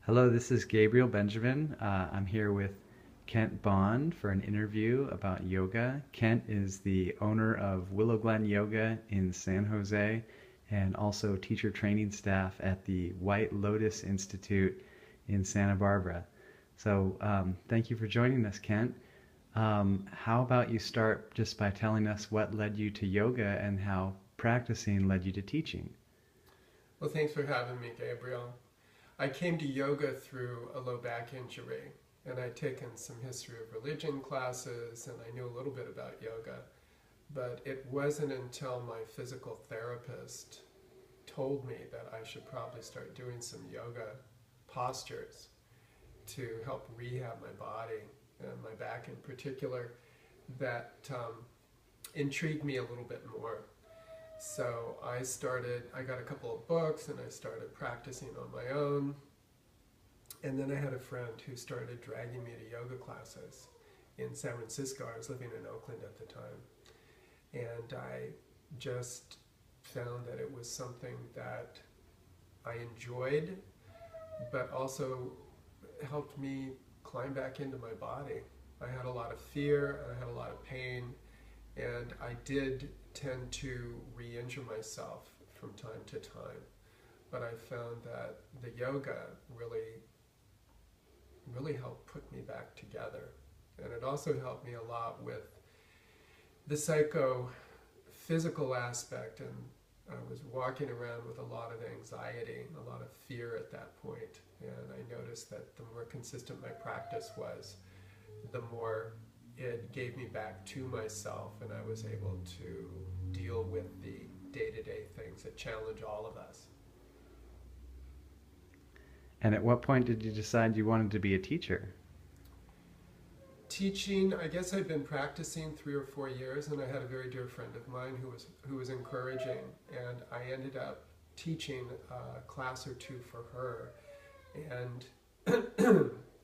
Hello, this is Gabriel Benjamin. I'm here with Kent Bond for an interview about yoga. Kent is the owner of Willow Glen Yoga in San Jose and also teacher training staff at the White Lotus Institute in Santa Barbara. Thank you for joining us, Kent. How about you start just by telling us what led you to yoga and how practicing led you to teaching? Well, thanks for having me, Gabriel. I came to yoga through a low back injury, and I'd taken some history of religion classes, and I knew a little bit about yoga. But it wasn't until my physical therapist told me that I should probably start doing some yoga postures to help rehab my body, and my back in particular, that intrigued me a little bit more. So I got a couple of books and I started practicing on my own. And then I had a friend who started dragging me to yoga classes in San Francisco. I was living in Oakland at the time. And I just found that it was something that I enjoyed, but also helped me climb back into my body. I had a lot of fear, I had a lot of pain, and I did tend to re-injure myself from time to time. But I found that the yoga really helped put me back together. And it also helped me a lot with the psychophysical aspect. And I was walking around with a lot of anxiety, a lot of fear at that point. And I noticed that the more consistent my practice was, the more it gave me back to myself, and I was able to deal with the day-to-day things that challenge all of us. And at what point did you decide you wanted to be a teacher? Teaching, I guess I'd been practicing 3 or 4 years, and I had a very dear friend of mine who was encouraging, and I ended up teaching a class or two for her, and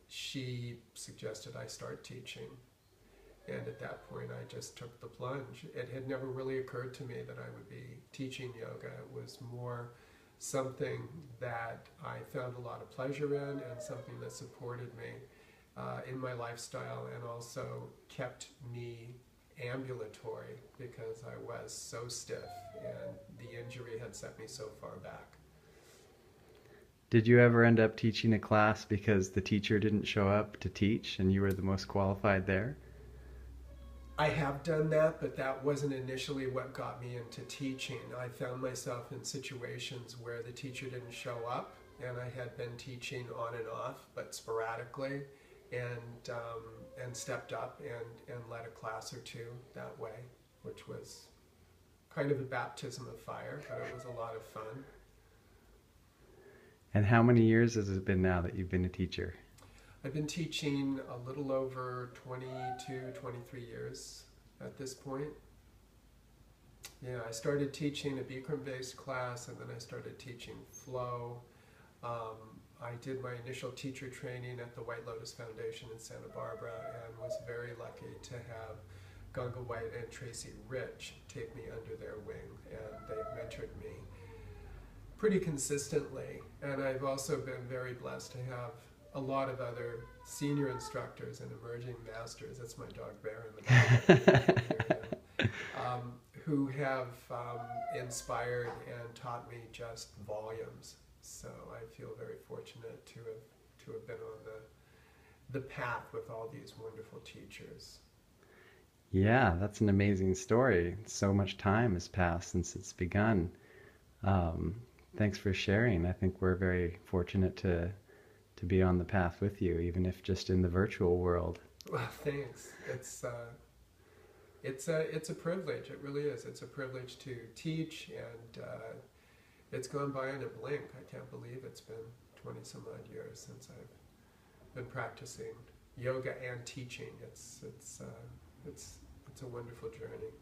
she suggested I start teaching. And at that point, I just took the plunge. It had never really occurred to me that I would be teaching yoga. It was more something that I found a lot of pleasure in, and something that supported me in my lifestyle, and also kept me ambulatory because I was so stiff and the injury had set me so far back. Did you ever end up teaching a class because the teacher didn't show up to teach and you were the most qualified there? I have done that, but that wasn't initially what got me into teaching. I found myself in situations where the teacher didn't show up, and I had been teaching on and off, but sporadically, and stepped up and led a class or two that way, which was kind of a baptism of fire, but it was a lot of fun. And how many years has it been now that you've been a teacher? I've been teaching a little over 22, 23 years at this point. Yeah, I started teaching a Bikram-based class, and then I started teaching flow. I did my initial teacher training at the White Lotus Foundation in Santa Barbara, and was very lucky to have Ganga White and Tracy Rich take me under their wing, and they've mentored me pretty consistently. And I've also been very blessed to have a lot of other senior instructors and emerging masters, that's my dog Bear in the background, who have inspired and taught me just volumes. So I feel very fortunate to have been on the path with all these wonderful teachers. Yeah, that's an amazing story. So much time has passed since it's begun. Um, Thanks for sharing. I think we're very fortunate to be on the path with you, even if just in the virtual world. Well, thanks. It's a privilege. It really is. It's a privilege to teach, and it's gone by in a blink. I can't believe it's been 20 some odd years since I've been practicing yoga and teaching. It's a wonderful journey.